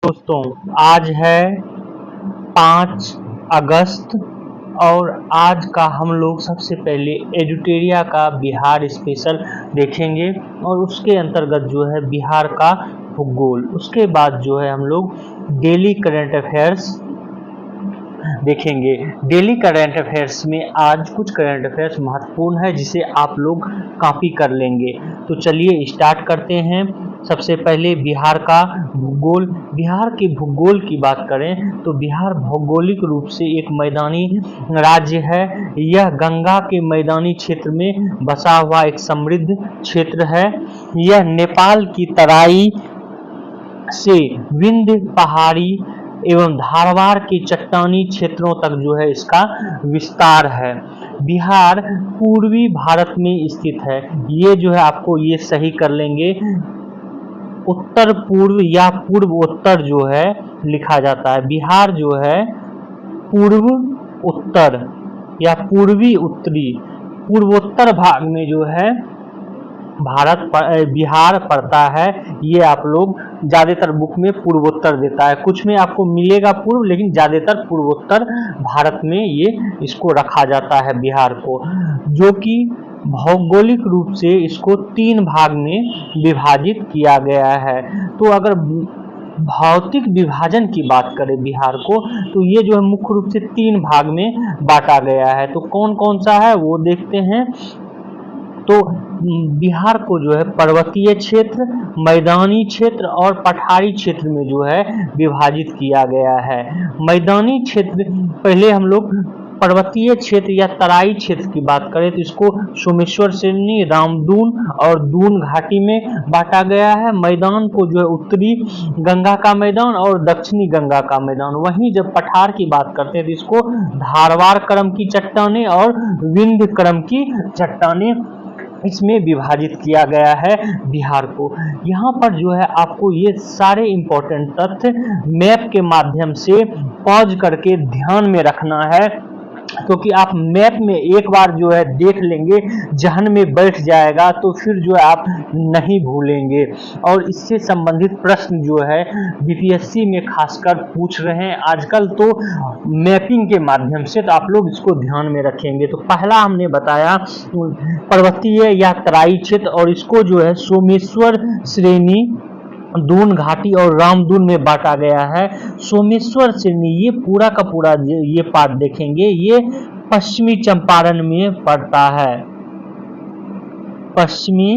दोस्तों, आज है 5 अगस्त और आज का हम लोग सबसे पहले एडुटेरिया का बिहार स्पेशल देखेंगे और उसके अंतर्गत जो है बिहार का भूगोल। उसके बाद जो है हम लोग डेली करंट अफेयर्स देखेंगे। डेली करंट अफेयर्स में आज कुछ करंट अफेयर्स महत्वपूर्ण है जिसे आप लोग कॉपी कर लेंगे। तो चलिए स्टार्ट करते हैं। सबसे पहले बिहार का भूगोल। बिहार के भूगोल की बात करें तो बिहार भौगोलिक रूप से एक मैदानी राज्य है। यह गंगा के मैदानी क्षेत्र में बसा हुआ एक समृद्ध क्षेत्र है। यह नेपाल की तराई से विंध्य पहाड़ी एवं धारवाड़ के चट्टानी क्षेत्रों तक जो है इसका विस्तार है। बिहार पूर्वी भारत में स्थित है। ये जो है आपको ये सही कर लेंगे, उत्तर पूर्व या पूर्व उत्तर जो है लिखा जाता है। बिहार जो है पूर्व उत्तर या पूर्वी उत्तरी पूर्वोत्तर भाग में जो है बिहार पड़ता है। ये आप लोग ज्यादातर बुक में पूर्वोत्तर देता है, कुछ में आपको मिलेगा पूर्व, लेकिन ज्यादातर पूर्वोत्तर भारत में ये इसको रखा जाता है बिहार को, जो कि भौगोलिक रूप से इसको 3 भाग में विभाजित किया गया है। तो अगर भौतिक विभाजन की बात करें बिहार को तो ये जो है मुख्य रूप से 3 भाग में बांटा गया है। तो कौन कौन सा है वो देखते हैं। तो बिहार को जो है पर्वतीय क्षेत्र, मैदानी क्षेत्र और पठारी क्षेत्र में जो है विभाजित किया गया है। मैदानी क्षेत्र, पहले हम लोग पर्वतीय क्षेत्र या तराई क्षेत्र की बात करें तो इसको सोमेश्वर श्रेणी, रामदून और दून घाटी में बांटा गया है। मैदान को जो है उत्तरी गंगा का मैदान और दक्षिणी गंगा का मैदान। वहीं जब पठार की बात करते हैं तो इसको धारवाड़ क्रम की चट्टानें और विंध्य क्रम की चट्टानें इसमें विभाजित किया गया है बिहार को। यहाँ पर जो है आपको ये सारे इंपॉर्टेंट तथ्य मैप के माध्यम से पॉज करके ध्यान में रखना है, क्योंकि आप मैप में एक बार जो है देख लेंगे, जहन में बैठ जाएगा तो फिर जो है आप नहीं भूलेंगे। और इससे संबंधित प्रश्न जो है बीपीएससी में खासकर पूछ रहे हैं आजकल, तो मैपिंग के माध्यम से तो आप लोग इसको ध्यान में रखेंगे। तो पहला हमने बताया पर्वतीय या तराई क्षेत्र, और इसको जो है सोमेश्वर श्रेणी, दून घाटी और रामदून में बांटा गया है। सोमेश्वर श्रेणी ये पूरा का पूरा ये पार्ट देखेंगे, ये पश्चिमी चंपारण में पड़ता है। पश्चिमी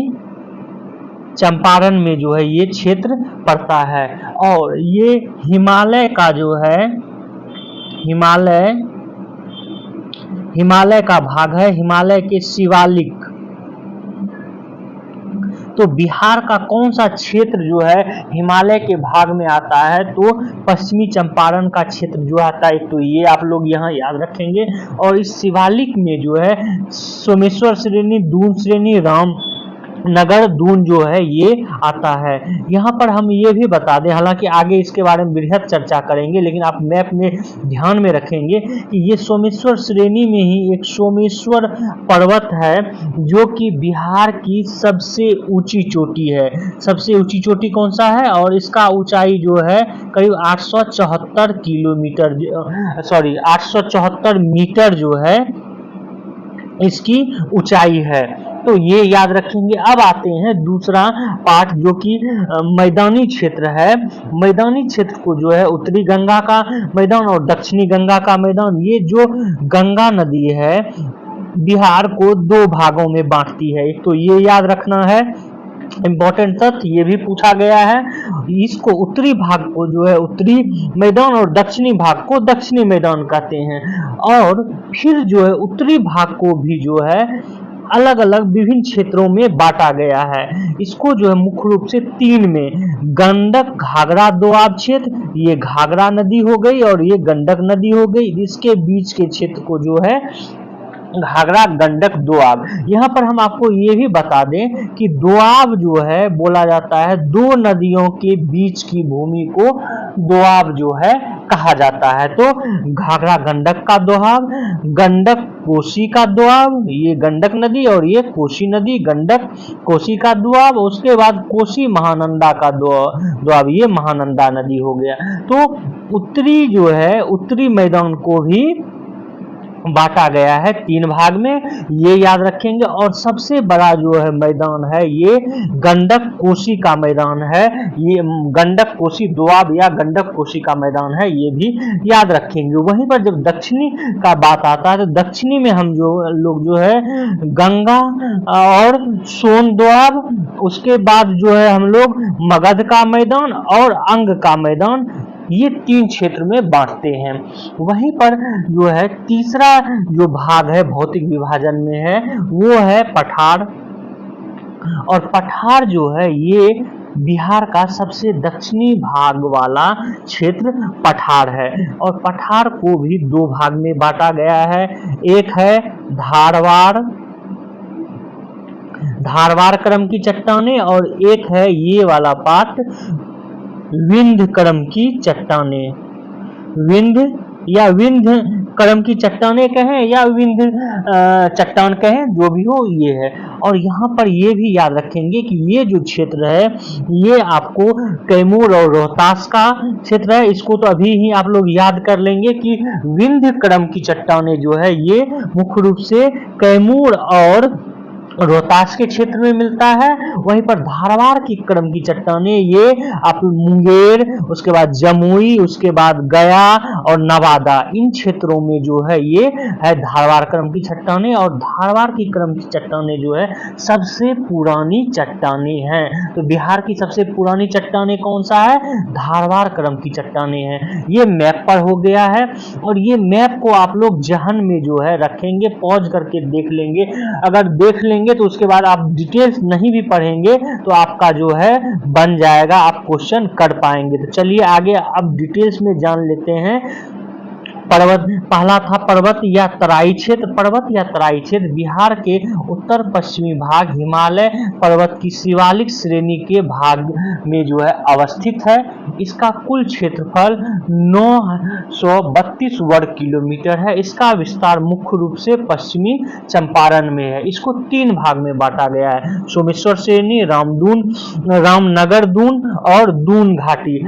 चंपारण में जो है ये क्षेत्र पड़ता है और ये हिमालय का जो है हिमालय का भाग है, हिमालय के शिवालिक। तो बिहार का कौन सा क्षेत्र जो है हिमालय के भाग में आता है, तो पश्चिमी चंपारण का क्षेत्र जो आता है, तो ये आप लोग यहाँ याद रखेंगे। और इस शिवालिक में जो है सोमेश्वर श्रेणी, दून श्रेणी, रामनगर, दून जो है ये आता है। यहाँ पर हम ये भी बता दें, हालांकि आगे इसके बारे में बृहद चर्चा करेंगे, लेकिन आप मैप में ध्यान में रखेंगे कि ये सोमेश्वर श्रेणी में ही एक सोमेश्वर पर्वत है, जो कि बिहार की सबसे ऊंची चोटी है। सबसे ऊंची चोटी कौन सा है, और इसका ऊंचाई जो है करीब 874 मीटर जो है इसकी ऊंचाई है। तो ये याद रखेंगे। अब आते हैं दूसरा पार्ट, जो कि मैदानी क्षेत्र है। मैदानी क्षेत्र को जो है उत्तरी गंगा का मैदान और दक्षिणी गंगा का मैदान, ये जो गंगा नदी है बिहार को 2 भागों में बांटती है। एक तो ये याद रखना है, इंपॉर्टेंट तथ्य ये भी पूछा गया है। इसको उत्तरी भाग को जो है उत्तरी मैदान और दक्षिणी भाग को दक्षिणी मैदान कहते हैं। और फिर जो है उत्तरी भाग को भी जो है अलग अलग विभिन्न क्षेत्रों में बांटा गया है। इसको जो है मुख्य रूप से 3 में, गंडक घाघरा दोआब क्षेत्र, ये घाघरा नदी हो गई और ये गंडक नदी हो गई। इसके बीच के क्षेत्र को जो है घाघरा, गंडक, दोआब। यहाँ पर हम आपको ये भी बता दें कि दोआब जो है बोला जाता है, 2 नदियों के बीच की भूमि को दोआब जो है कहा जाता है। तो घाघरा गंडक का दोआब, गंडक कोसी का दोआब, ये गंडक नदी और ये कोसी नदी, गंडक कोसी का दोआब, उसके बाद कोसी महानंदा का दोआब, ये महानंदा नदी हो गया। तो उत्तरी जो है उत्तरी मैदान को भी बांटा गया है 3 भाग में, ये याद रखेंगे। और सबसे बड़ा जो है मैदान है ये गंडक कोसी का मैदान है, ये गंडक कोसी दोआब या गंडक कोसी का मैदान है, ये भी याद रखेंगे। वहीं पर जब दक्षिणी का बात आता है तो दक्षिणी में हम जो लोग जो है गंगा और सोन दोआब, उसके बाद जो है हम लोग मगध का मैदान और अंग का मैदान, ये 3 क्षेत्र में बांटते हैं। वहीं पर जो है तीसरा जो भाग है भौतिक विभाजन में है वो है पठार। और पठार जो है ये बिहार का सबसे दक्षिणी भाग वाला क्षेत्र पठार है। और पठार को भी 2 भाग में बांटा गया है, एक है धारवाड़ क्रम की चट्टानें और एक है ये वाला पार्ट विंध्य क्रम की चट्टानें। विंध्य या विंध्य क्रम की चट्टानें कहें या विंध्य चट्टान कहें, जो भी हो ये है। और यहाँ पर ये भी याद रखेंगे कि ये जो क्षेत्र है ये आपको कैमूर और रोहतास का क्षेत्र है। इसको तो अभी ही आप लोग याद कर लेंगे कि विंध्य क्रम की चट्टानें जो है ये मुख्य रूप से कैमूर और रोहतास के क्षेत्र में मिलता है। वहीं पर धारवाड़ की क्रम की चट्टानें ये आप मुंगेर, उसके बाद जमुई, उसके बाद गया और नवादा, इन क्षेत्रों में जो है ये है धारवाड़ क्रम की चट्टानें। और धारवाड़ की क्रम की चट्टानें जो है सबसे पुरानी चट्टानें हैं। तो बिहार की सबसे पुरानी चट्टानें कौन सा है? धारवाड़ क्रम की चट्टानें हैं। ये मैप पर हो गया है और ये मैप को आप लोग जहन में जो है रखेंगे, पॉज करके देख लेंगे। अगर देख लेंगे तो उसके बाद आप डिटेल्स नहीं भी पढ़ेंगे तो आपका जो है बन जाएगा, आप क्वेश्चन कर पाएंगे। तो चलिए आगे अब डिटेल्स में जान लेते हैं। पर्वत, पहला था पर्वत या तराई क्षेत्र। पर्वत या तराई क्षेत्र बिहार के उत्तर पश्चिमी भाग हिमालय पर्वत की शिवालिक श्रेणी के भाग में जो है अवस्थित है। इसका कुल क्षेत्रफल 932 वर्ग किलोमीटर है। इसका विस्तार मुख्य रूप से पश्चिमी चंपारण में है। इसको 3 भाग में बांटा गया है, सोमेश्वर श्रेणी, रामनगर दून और दून घाटी।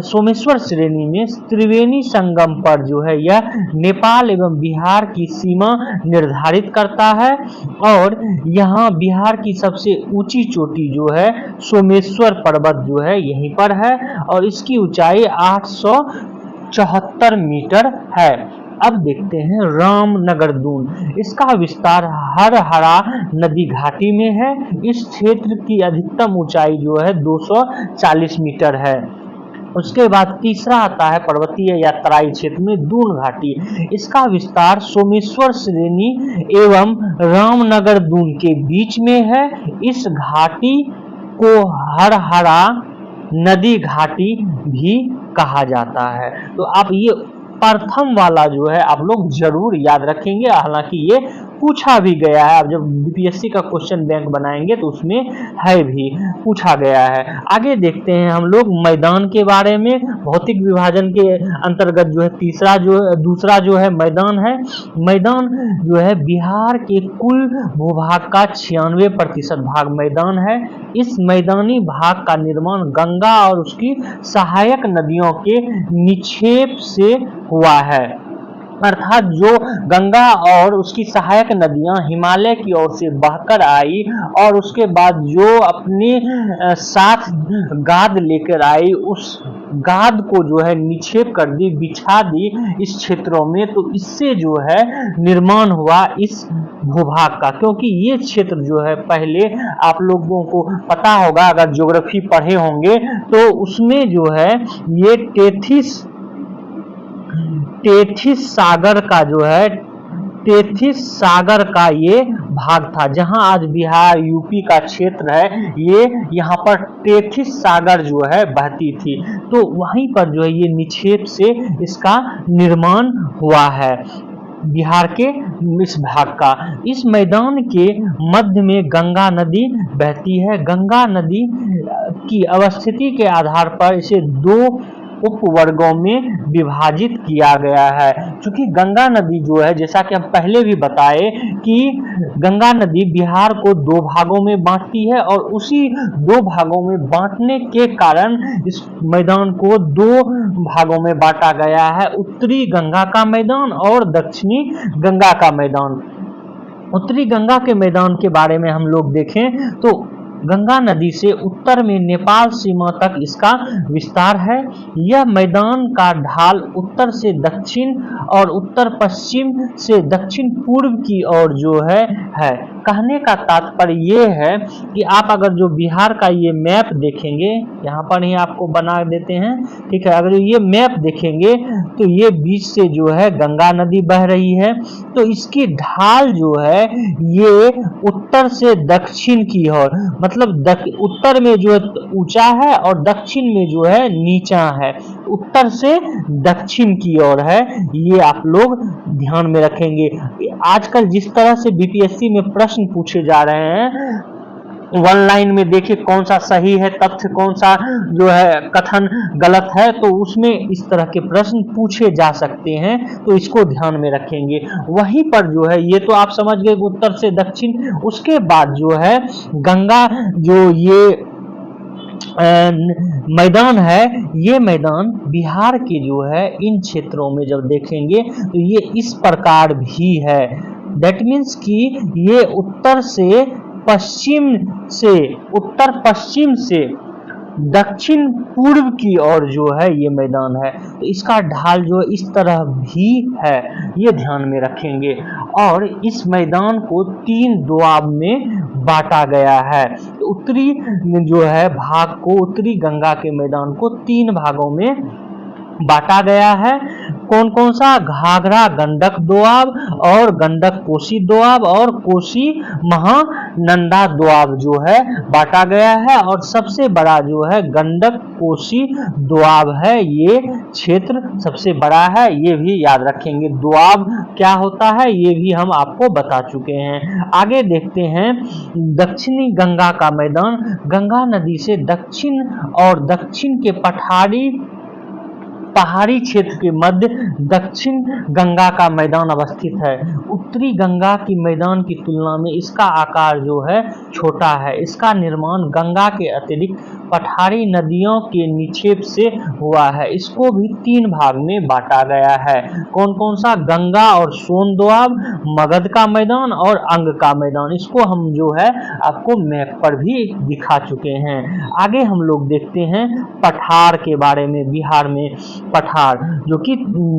सोमेश्वर श्रेणी में त्रिवेणी संगम पर जो है यह नेपाल एवं बिहार की सीमा निर्धारित करता है। और यहाँ बिहार की सबसे ऊंची चोटी जो है सोमेश्वर पर्वत जो है यहीं पर है और इसकी ऊंचाई 874 मीटर है। अब देखते हैं रामनगर दून। इसका विस्तार हरहरा नदी घाटी में है। इस क्षेत्र की अधिकतम ऊंचाई जो है 240 मीटर है। उसके बाद तीसरा आता है पर्वतीय या तराई क्षेत्र में दून घाटी। इसका विस्तार सोमेश्वर श्रेणी एवं रामनगर दून के बीच में है। इस घाटी को हरहरा नदी घाटी भी कहा जाता है। तो आप ये प्रथम वाला जो है आप लोग जरूर याद रखेंगे, हालांकि ये पूछा भी गया है। अब जब बीपीएससी का क्वेश्चन बैंक बनाएंगे तो उसमें है भी पूछा गया है। आगे देखते हैं हम लोग मैदान के बारे में। भौतिक विभाजन के अंतर्गत जो है दूसरा जो है मैदान है। मैदान जो है बिहार के कुल भूभाग का 96% भाग मैदान है। इस मैदानी भाग का निर्माण गंगा और उसकी सहायक नदियों के निक्षेप से हुआ है, अर्थात जो गंगा और उसकी सहायक नदियां हिमालय की ओर से बहकर आई और उसके बाद जो अपने साथ गाद लेकर आई, उस गाद को जो है निक्षेप कर दी, बिछा दी इस क्षेत्रों में। तो इससे जो है निर्माण हुआ इस भूभाग का। क्योंकि ये क्षेत्र जो है पहले आप लोगों को पता होगा, अगर ज्योग्राफी पढ़े होंगे तो उसमें जो है ये तेथिस सागर का ये भाग था, जहां आज बिहार यूपी का क्षेत्र है। ये यहाँ पर तेथिस सागर जो है बहती थी, तो वहीं पर जो है ये निक्षेप से इसका निर्माण हुआ है बिहार के इस भाग का। इस मैदान के मध्य में गंगा नदी बहती है। गंगा नदी की अवस्थिति के आधार पर इसे 2 उपवर्गों में विभाजित किया गया है। क्योंकि गंगा नदी जो है, जैसा कि हम पहले भी बताए कि गंगा नदी बिहार को दो भागों में बांटती है और उसी दो भागों में बांटने के कारण इस मैदान को दो भागों में बांटा गया है, उत्तरी गंगा का मैदान और दक्षिणी गंगा का मैदान। उत्तरी गंगा के मैदान के बारे में हम लोग देखें तो गंगा नदी से उत्तर में नेपाल सीमा तक इसका विस्तार है। यह मैदान का ढाल उत्तर से दक्षिण और उत्तर पश्चिम से दक्षिण पूर्व की ओर जो है। कहने का तात्पर्य ये है कि आप अगर जो बिहार का ये मैप देखेंगे, यहाँ पर ही आपको बना देते हैं, ठीक है। अगर ये मैप देखेंगे तो ये बीच से जो है गंगा नदी बह रही है, तो इसकी ढाल जो है ये उत्तर से दक्षिण की ओर, मतलब उत्तर में जो है ऊंचा है और दक्षिण में जो है नीचा है, उत्तर से दक्षिण की ओर है। ये आप लोग ध्यान में रखेंगे। आजकल जिस तरह से बीपीएससी में प्रश्न पूछे जा रहे हैं, वन लाइन में देखिए कौन सा सही है तथ्य, कौन सा जो है कथन गलत है, तो उसमें इस तरह के प्रश्न पूछे जा सकते हैं, तो इसको ध्यान में रखेंगे। वहीं पर जो है, ये तो आप समझ गए उत्तर से दक्षिण। उसके बाद जो है गंगा जो ये मैदान है, ये मैदान बिहार के जो है इन क्षेत्रों में जब देखेंगे तो ये इस प्रकार भी है। दैट मीन्स कि ये उत्तर पश्चिम से दक्षिण पूर्व की ओर जो है ये मैदान है, तो इसका ढाल जो इस तरह भी है, ये ध्यान में रखेंगे। और इस मैदान को 3 दोआब में बांटा गया है। उत्तरी जो है भाग को, उत्तरी गंगा के मैदान को 3 भागों में बांटा गया है। कौन कौन सा? घाघरा गंडक दोआब और गंडक कोसी दोआब और कोसी महानंदा दोआब जो है बांटा गया है। और सबसे बड़ा जो है गंडक कोसी दोआब है, ये क्षेत्र सबसे बड़ा है, ये भी याद रखेंगे। दोआब क्या होता है ये भी हम आपको बता चुके हैं। आगे देखते हैं दक्षिणी गंगा का मैदान। गंगा नदी से दक्षिण और दक्षिण के पहाड़ी क्षेत्र के मध्य दक्षिण गंगा का मैदान अवस्थित है। उत्तरी गंगा की मैदान की तुलना में इसका आकार जो है छोटा है। इसका निर्माण गंगा के अतिरिक्त पठारी नदियों के निक्षेप से हुआ है। इसको भी 3 भाग में बांटा गया है। कौन कौन सा? गंगा और सोन दोआब, मगध का मैदान और अंग का मैदान। इसको हम जो है आपको मैप पर भी दिखा चुके हैं। आगे हम लोग देखते हैं पठार के बारे में। बिहार में पठार जो कि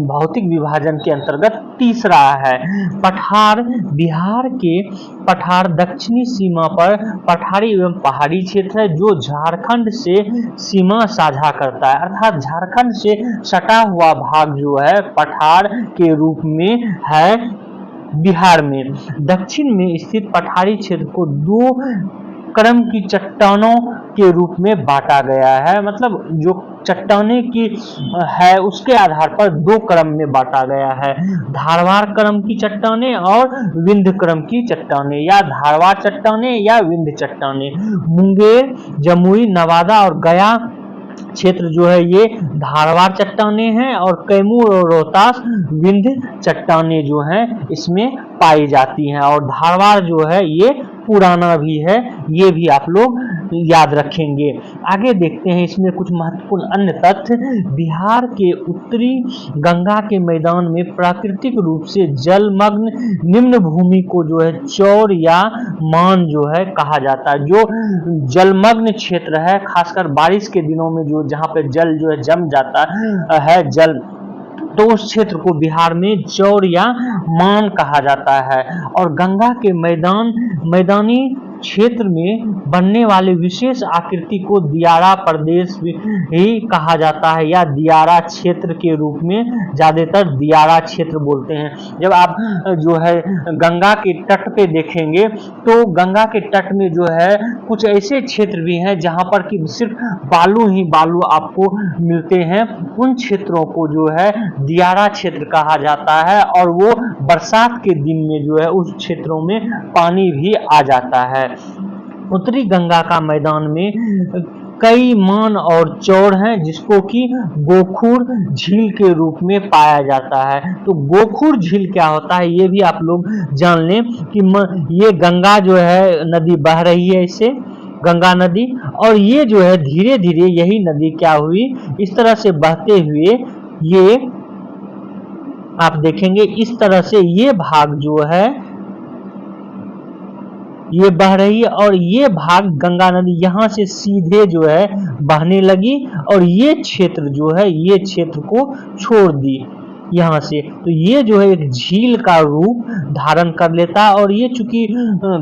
भौतिक विभाजन के अंतर्गत तीसरा है। पठार बिहार के पठार दक्षिणी सीमा पर पठारी एवं पहाड़ी क्षेत्र है जो झारखंड से सीमा साझा करता है, अर्थात झारखंड से सटा हुआ भाग जो है पठार के रूप में है। बिहार में दक्षिण में स्थित पठारी क्षेत्र को 2 क्रम की चट्टानों के रूप में बांटा गया है। मतलब जो चट्टाने की है उसके आधार पर 2 क्रम में बांटा गया है। धारवाड़ क्रम की चट्टाने और विंध्य क्रम की चट्टाने, या धारवाड़ चट्टाने या विंध्य चट्टाने। मुंगेर, जमुई, नवादा और गया क्षेत्र जो है ये धारवाड़ चट्टाने हैं और कैमूर और रोहतास विंध्य चट्टाने जो हैं इसमें पाई जाती हैं। और धारवाड़ जो है ये पुराना भी है, ये भी आप लोग याद रखेंगे। आगे देखते हैं इसमें कुछ महत्वपूर्ण अन्य तथ्य। बिहार के उत्तरी गंगा के मैदान में प्राकृतिक रूप से जलमग्न निम्न भूमि को जो है चौर या मान जो है कहा जाता है। जो जलमग्न क्षेत्र है, खासकर बारिश के दिनों में जो जहाँ पे जल जो है जम जाता है जल, तो उस क्षेत्र को बिहार में चौर या मान कहा जाता है। और गंगा के मैदानी क्षेत्र में बनने वाले विशेष आकृति को दियारा प्रदेश ही कहा जाता है, या दियारा क्षेत्र के रूप में ज्यादातर दियारा क्षेत्र बोलते हैं। जब आप जो है गंगा के तट पे देखेंगे तो गंगा के तट में जो है कुछ ऐसे क्षेत्र भी हैं जहां पर कि सिर्फ बालू ही बालू आपको मिलते हैं। उन क्षेत्रों को जो है दियारा क्षेत्र कहा जाता है और वो बरसात के दिन में जो है उस क्षेत्रों में पानी भी आ जाता है। उत्तरी गंगा का मैदान में कई मान और चौड़ हैं, जिसको कि गोखुर झील के रूप में पाया जाता है। तो गोखुर झील क्या होता है ये भी आप लोग जान लें कि ये गंगा जो है नदी बह रही है, इससे गंगा नदी, और ये जो है धीरे धीरे यही नदी क्या हुई, इस तरह से बहते हुए ये आप देखेंगे इस तरह से ये भाग जो है ये बह रही है, और ये भाग गंगा नदी यहाँ से सीधे जो है बहने लगी, और ये क्षेत्र जो है ये क्षेत्र को छोड़ दी यहाँ से। तो ये जो है एक झील का रूप धारण कर लेता है, और ये चूंकि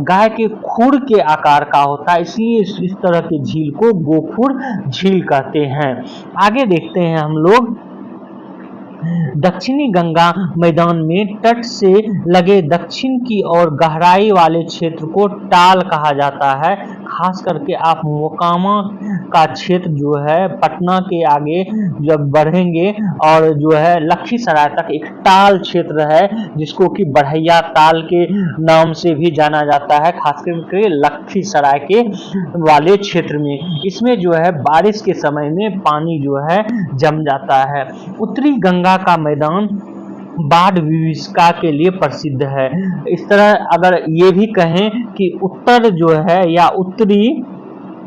गाय के खुर के आकार का होता है, इसलिए इस तरह के झील को गोखुर झील कहते हैं। आगे देखते हैं हम लोग, दक्षिणी गंगा मैदान में तट से लगे दक्षिण की ओर गहराई वाले क्षेत्र को टाल कहा जाता है। खास करके आप मोकामा का क्षेत्र जो है पटना के आगे जब बढ़ेंगे और जो है लखीसराय तक एक टाल क्षेत्र है, जिसको कि बढ़ैया ताल के नाम से भी जाना जाता है, खास करके लखीसराय के वाले क्षेत्र में। इसमें जो है बारिश के समय में पानी जो है जम जाता है। उत्तरी गंगा का मैदान बाढ़ विभीषिका के लिए प्रसिद्ध है। इस तरह अगर ये भी कहें कि उत्तर जो है या उत्तरी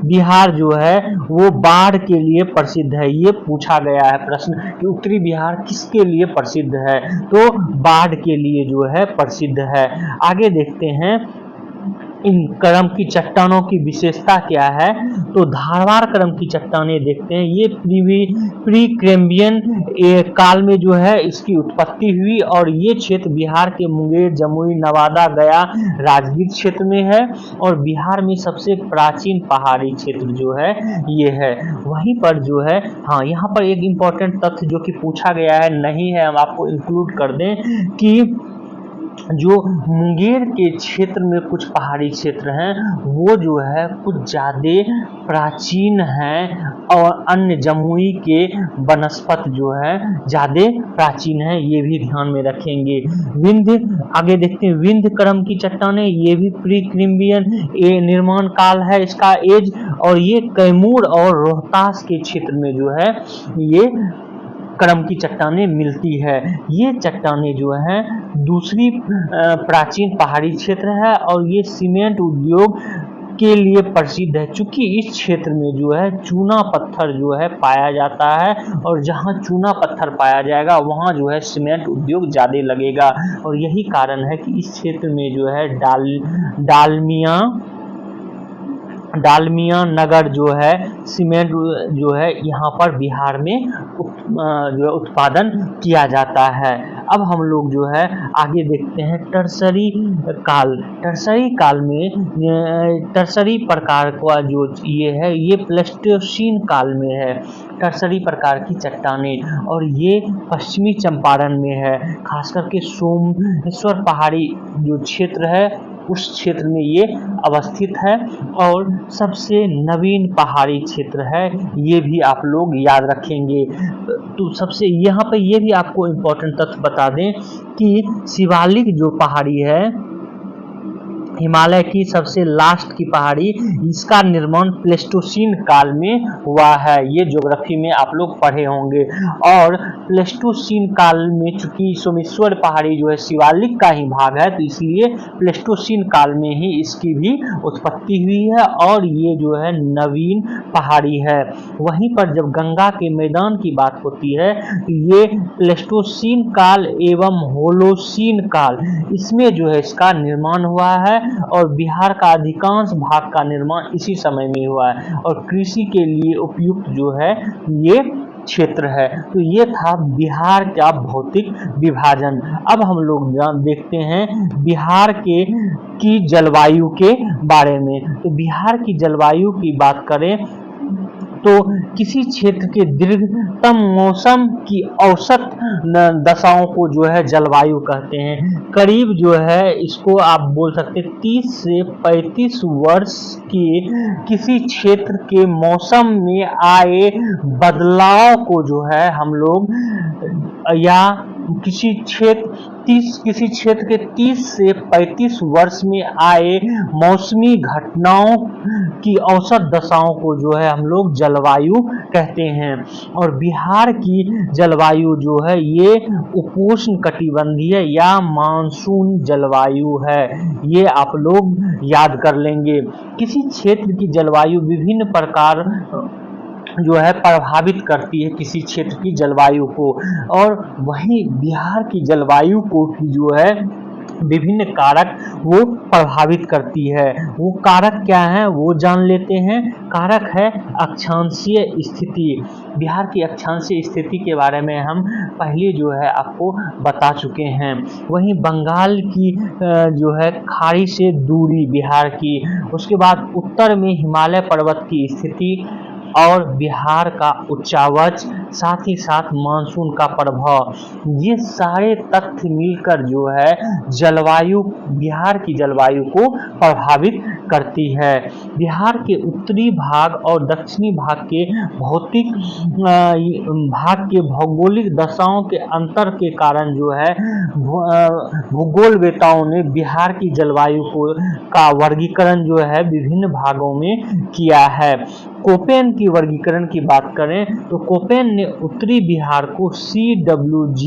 बिहार जो है वो बाढ़ के लिए प्रसिद्ध है, ये पूछा गया है प्रश्न कि उत्तरी बिहार किसके लिए प्रसिद्ध है, तो बाढ़ के लिए जो है प्रसिद्ध है। आगे देखते हैं इन क्रम की चट्टानों की विशेषता क्या है, तो धारवाड़ क्रम की चट्टानें देखते हैं। ये प्री कैम्ब्रियन काल में जो है इसकी उत्पत्ति हुई, और ये क्षेत्र बिहार के मुंगेर, जमुई, नवादा, गया, राजगीर क्षेत्र में है, और बिहार में सबसे प्राचीन पहाड़ी क्षेत्र जो है ये है। वहीं पर जो है हाँ, यहाँ पर एक इम्पोर्टेंट तथ्य जो कि पूछा गया है, नहीं है, हम आपको इंक्लूड कर दें कि जो मुंगेर के क्षेत्र में कुछ पहाड़ी क्षेत्र हैं वो जो है कुछ ज़्यादा प्राचीन हैं, और अन्य जमुई के वनस्पत जो है ज़्यादा प्राचीन है, ये भी ध्यान में रखेंगे। विंध्य, आगे देखते हैं विंध्य क्रम की चट्टानें, ये भी प्री कैम्ब्रियन निर्माण काल है इसका एज, और ये कैमूर और रोहतास के क्षेत्र में जो है ये क्रम की चट्टानें मिलती है। ये चट्टानें जो हैं दूसरी प्राचीन पहाड़ी क्षेत्र है, और ये सीमेंट उद्योग के लिए प्रसिद्ध है, चूंकि इस क्षेत्र में जो है चूना पत्थर जो है पाया जाता है, और जहां चूना पत्थर पाया जाएगा वहां जो है सीमेंट उद्योग ज़्यादा लगेगा, और यही कारण है कि इस क्षेत्र में जो है डालमिया नगर जो है सीमेंट जो है यहाँ पर बिहार में जो है उत्पादन किया जाता है। अब हम लोग जो है आगे देखते हैं टर्सरी काल। टर्सरी काल में टर्सरी प्रकार का जो ये है ये प्लेस्टोसीन काल में है, टर्सरी प्रकार की चट्टानें, और ये पश्चिमी चंपारण में है, खास करके सोमेश्वर पहाड़ी जो क्षेत्र है उस क्षेत्र में ये अवस्थित है, और सबसे नवीन पहाड़ी क्षेत्र है, ये भी आप लोग याद रखेंगे। तो सबसे यहाँ पे ये भी आपको इम्पोर्टेंट तथ्य बता दें कि शिवालिक जो पहाड़ी है हिमालय की सबसे लास्ट की पहाड़ी, इसका निर्माण प्लेस्टोसीन काल में हुआ है, ये ज्योग्राफी में आप लोग पढ़े होंगे। और प्लेस्टोसीन काल में चूंकि सोमेश्वर पहाड़ी जो है शिवालिक का ही भाग है, तो इसलिए प्लेस्टोसीन काल में ही इसकी भी उत्पत्ति हुई है, और ये जो है नवीन पहाड़ी है। वहीं पर जब गंगा के मैदान की बात होती है तो ये प्लेस्टोसीन काल एवं होलोसीन काल, इसमें जो है इसका निर्माण हुआ है, और बिहार का अधिकांश भाग का निर्माण इसी समय में हुआ है, और कृषि के लिए उपयुक्त जो है ये क्षेत्र है। तो ये था बिहार का भौतिक विभाजन। अब हम लोग देखते हैं बिहार की जलवायु के बारे में। तो बिहार की जलवायु की बात करें तो किसी क्षेत्र के दीर्घतम मौसम की औसत दशाओं को जो है जलवायु कहते हैं। करीब जो है इसको आप बोल सकते हैं 30 से 35 वर्ष के किसी क्षेत्र के मौसम में आए बदलाव को जो है हम लोग या किसी क्षेत्र के 30 से 35 वर्ष में आए मौसमी घटनाओं की औसत दशाओं को जो है हम लोग जलवायु कहते हैं। और बिहार की जलवायु जो है ये उपोष्ण कटिबंधीय या मानसून जलवायु है, ये आप लोग याद कर लेंगे। किसी क्षेत्र की जलवायु विभिन्न प्रकार जो है प्रभावित करती है किसी क्षेत्र की जलवायु को, और वहीं बिहार की जलवायु को भी जो है विभिन्न कारक वो प्रभावित करती है। वो कारक क्या है वो जान लेते हैं। कारक है अक्षांशीय स्थिति। बिहार की अक्षांशीय स्थिति के बारे में हम पहले जो है आपको बता चुके हैं। वहीं बंगाल की जो है खाड़ी से दूरी बिहार की, उसके बाद उत्तर में हिमालय पर्वत की स्थिति और बिहार का उच्चावच, साथ ही साथ मानसून का प्रभाव, ये सारे तथ्य मिलकर जो है जलवायु, बिहार की जलवायु को प्रभावित करती है। बिहार के उत्तरी भाग और दक्षिणी भाग के भौगोलिक दशाओं के अंतर के कारण जो है भूगोलवेताओं ने बिहार की जलवायु का वर्गीकरण जो है विभिन्न भागों में किया है। कोपेन की वर्गीकरण की बात करें तो कोपेन ने उत्तरी बिहार को CWG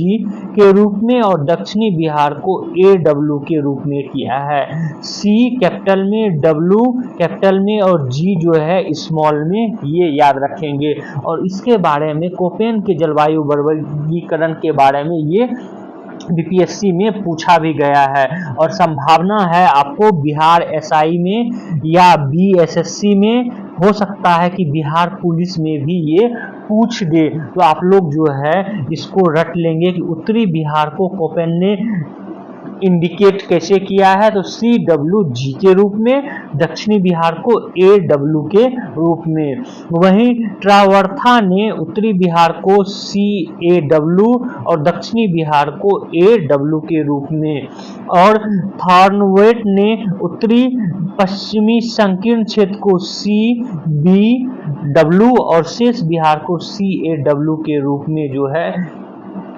के रूप में और दक्षिणी बिहार को AW के रूप में किया है। C कैपिटल में, W कैपिटल में और G जो है स्मॉल में, ये याद रखेंगे। और इसके बारे में कोपेन के जलवायु वर्गीकरण के बारे में ये BPSC में पूछा भी गया है, और संभावना है आपको बिहार SI में या BSSC में, हो सकता है कि बिहार पुलिस में भी ये पूछ दे। तो आप लोग जो है इसको रट लेंगे कि उत्तरी बिहार को कोपेन ने इंडिकेट कैसे किया है, तो CWG के रूप में, दक्षिणी बिहार को AW के रूप में। वहीं ट्रावर्था ने उत्तरी बिहार को CAW और दक्षिणी बिहार को AW के रूप में, और थॉर्नवेट ने उत्तरी पश्चिमी संकीर्ण क्षेत्र को CBW और शेष बिहार को CAW के रूप में जो है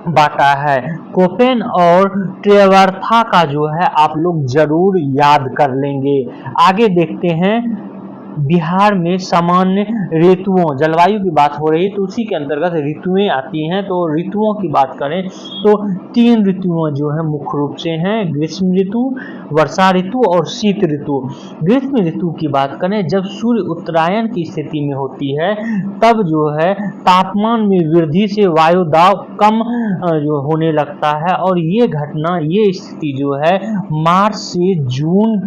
बांटा है। कोपेन और ट्रेवर्था का जो है आप लोग जरूर याद कर लेंगे। आगे देखते हैं बिहार में सामान्य ऋतुओं, जलवायु की बात हो रही है तो उसी के अंतर्गत ऋतुएं आती हैं। तो ऋतुओं की बात करें तो 3 ऋतुएं जो है मुख्य रूप से हैं, ग्रीष्म ऋतु, वर्षा ऋतु और शीत ऋतु। ग्रीष्म ऋतु की बात करें जब सूर्य उत्तरायण की स्थिति में होती है तब जो है तापमान में वृद्धि से वायु दाब कम जो होने लगता है, और ये घटना, ये स्थिति जो है मार्च से जून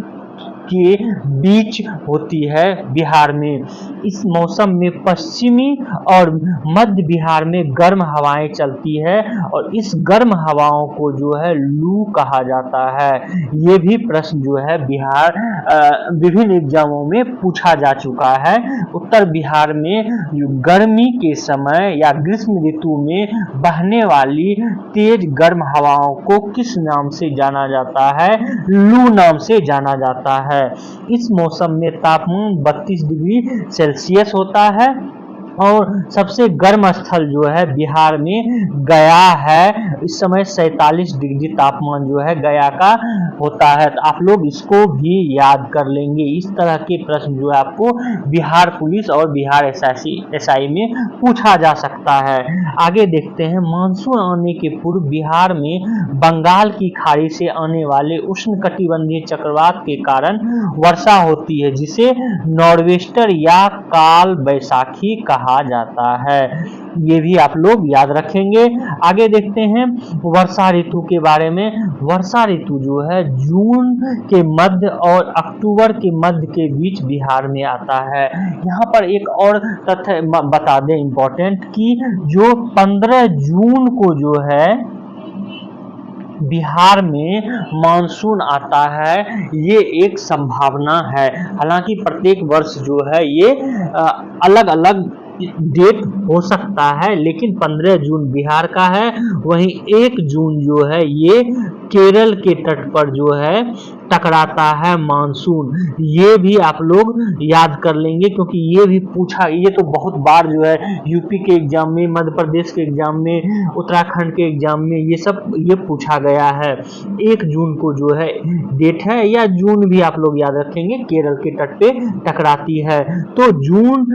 के बीच होती है बिहार में। इस मौसम में पश्चिमी और मध्य बिहार में गर्म हवाएं चलती है, और इस गर्म हवाओं को जो है लू कहा जाता है। ये भी प्रश्न जो है बिहार विभिन्न एग्जामों में पूछा जा चुका है। उत्तर बिहार में गर्मी के समय या ग्रीष्म ऋतु में बहने वाली तेज गर्म हवाओं को किस नाम से जाना जाता है? लू नाम से जाना जाता है। इस मौसम में तापमान 32 डिग्री सेल्सियस होता है, और सबसे गर्म स्थल जो है बिहार में गया है। इस समय 47 डिग्री तापमान जो है गया का होता है। तो आप लोग इसको भी याद कर लेंगे। इस तरह के प्रश्न जो है आपको बिहार पुलिस और बिहार SI में पूछा जा सकता है। आगे देखते हैं मानसून आने के पूर्व बिहार में बंगाल की खाड़ी से आने वाले उष्णकटिबंधीय चक्रवात के कारण वर्षा होती है, जिसे नॉर्वेस्टर या काल बैसाखी कहा जाता है। ये भी आप लोग याद रखेंगे। आगे देखते हैं वर्षा ऋतु के बारे में। वर्षा ऋतु जो है जून के मध्य और अक्टूबर के मध्य के बीच बिहार में आता है। यहाँ पर एक और तथ्य बता दें इम्पोर्टेंट, कि जो 15 जून को जो है बिहार में मानसून आता है, ये एक संभावना है। हालांकि प्रत्येक वर्ष जो है ये अलग अलग डेट हो सकता है, लेकिन 15 जून बिहार का है। वहीं 1 जून जो है ये केरल के तट पर जो है टकराता है मानसून। ये भी आप लोग याद कर लेंगे, क्योंकि ये भी पूछा, ये तो बहुत बार जो है यूपी के एग्जाम में, मध्य प्रदेश के एग्जाम में, उत्तराखंड के एग्जाम में ये पूछा गया है। 1 जून को जो है डेट है, या जून भी आप लोग याद रखेंगे, केरल के तट पे टकराती है। तो जून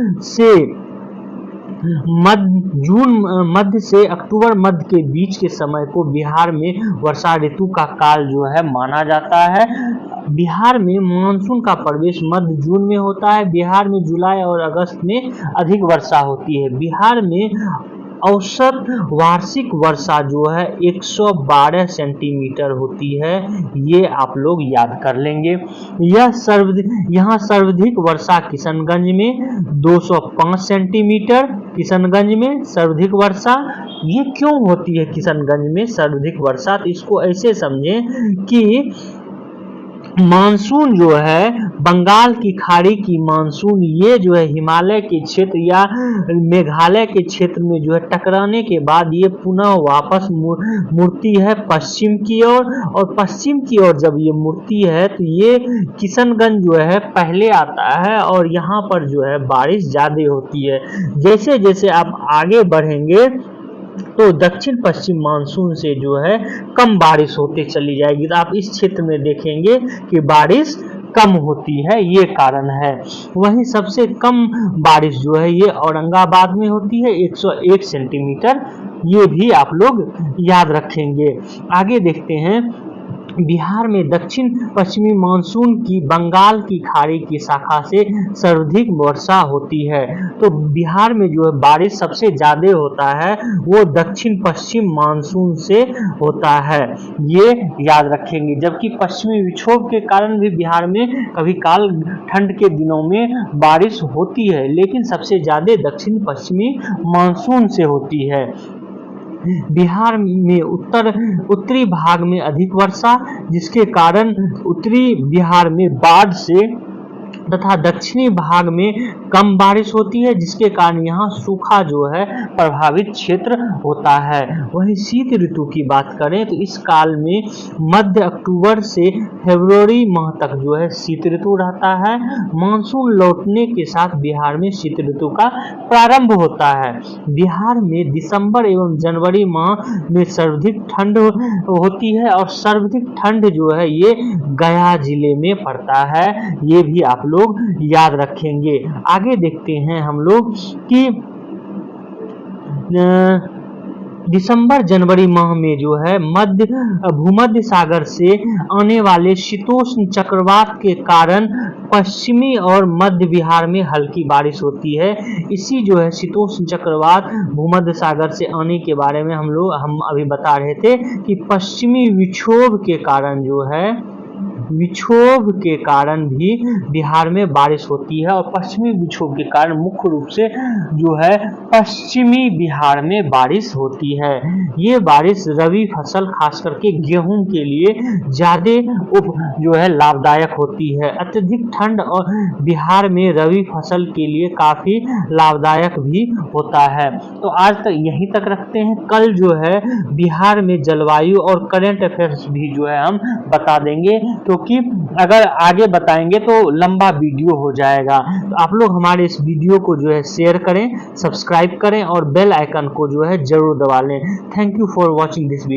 मध्य से अक्टूबर मध्य के बीच के समय को बिहार में वर्षा ऋतु का काल जो है माना जाता है। बिहार में मानसून का प्रवेश मध्य जून में होता है। बिहार में जुलाई और अगस्त में अधिक वर्षा होती है। बिहार में औसत वार्षिक वर्षा जो है 112 सेंटीमीटर होती है। ये आप लोग याद कर लेंगे। यहाँ सर्वाधिक वर्षा किशनगंज में 205 सेंटीमीटर। किशनगंज में सर्वाधिक वर्षा, ये क्यों होती है किशनगंज में सर्वाधिक वर्षा? तो इसको ऐसे समझें कि मानसून जो है बंगाल की खाड़ी की मानसून, ये जो है हिमालय के क्षेत्र या मेघालय के क्षेत्र में जो है टकराने के बाद ये पुनः वापस मुड़ती है पश्चिम की ओर, और पश्चिम की ओर जब ये मुड़ती है तो ये किशनगंज जो है पहले आता है, और यहाँ पर जो है बारिश ज्यादा होती है। जैसे जैसे आप आगे बढ़ेंगे तो दक्षिण पश्चिम मानसून से जो है कम बारिश होते चली जाएगी। तो आप इस क्षेत्र में देखेंगे कि बारिश कम होती है, ये कारण है। वहीं सबसे कम बारिश जो है ये औरंगाबाद में होती है, 101 सेंटीमीटर। ये भी आप लोग याद रखेंगे। आगे देखते हैं, बिहार में दक्षिण पश्चिमी मानसून की बंगाल की खाड़ी की शाखा से सर्वाधिक वर्षा होती है। तो बिहार में जो है बारिश सबसे ज्यादा होता है वो दक्षिण पश्चिम मानसून से होता है, ये याद रखेंगे। जबकि पश्चिमी विक्षोभ के कारण भी बिहार में कभी काल ठंड के दिनों में बारिश होती है, लेकिन सबसे ज्यादा दक्षिण पश्चिमी मानसून से होती है। बिहार में उत्तरी भाग में अधिक वर्षा, जिसके कारण उत्तरी बिहार में बाढ़ से, तथा दक्षिणी भाग में कम बारिश होती है, जिसके कारण यहाँ सूखा जो है प्रभावित क्षेत्र होता है। वहीं शीत ऋतु की बात करें तो इस काल में मध्य अक्टूबर से फरवरी माह तक जो है शीत ऋतु रहता है। मानसून लौटने के साथ बिहार में शीत ऋतु का प्रारंभ होता है। बिहार में दिसंबर एवं जनवरी माह में सर्वाधिक ठंड होती है, और सर्वाधिक ठंड जो है ये गया जिले में पड़ता है। ये भी आप लोग याद रखेंगे। आगे देखते हैं हम लोग कि दिसंबर जनवरी माह में जो है भूमध्य सागर से आने वाले शीतोष्ण चक्रवात के कारण पश्चिमी और मध्य बिहार में हल्की बारिश होती है। इसी जो है शीतोष्ण चक्रवात भूमध्य सागर से आने के बारे में हम अभी बता रहे थे कि पश्चिमी विक्षोभ के कारण जो है, विक्षोभ के कारण भी बिहार में बारिश होती है, और पश्चिमी विक्षोभ के कारण मुख्य रूप से जो है पश्चिमी बिहार में बारिश होती है। ये बारिश रबी फसल खास करके गेहूं के लिए ज्यादा जो है लाभदायक होती है। अत्यधिक ठंड और बिहार में रबी फसल के लिए काफी लाभदायक भी होता है। तो आज तक यहीं तक रखते हैं। कल जो है बिहार में जलवायु और करंट अफेयर्स भी जो है हम बता देंगे, क्योंकि अगर आगे बताएंगे तो लंबा वीडियो हो जाएगा। तो आप लोग हमारे इस वीडियो को जो है शेयर करें, सब्सक्राइब करें और बेल आइकन को जो है जरूर दबा लें। Thank you for watching this video.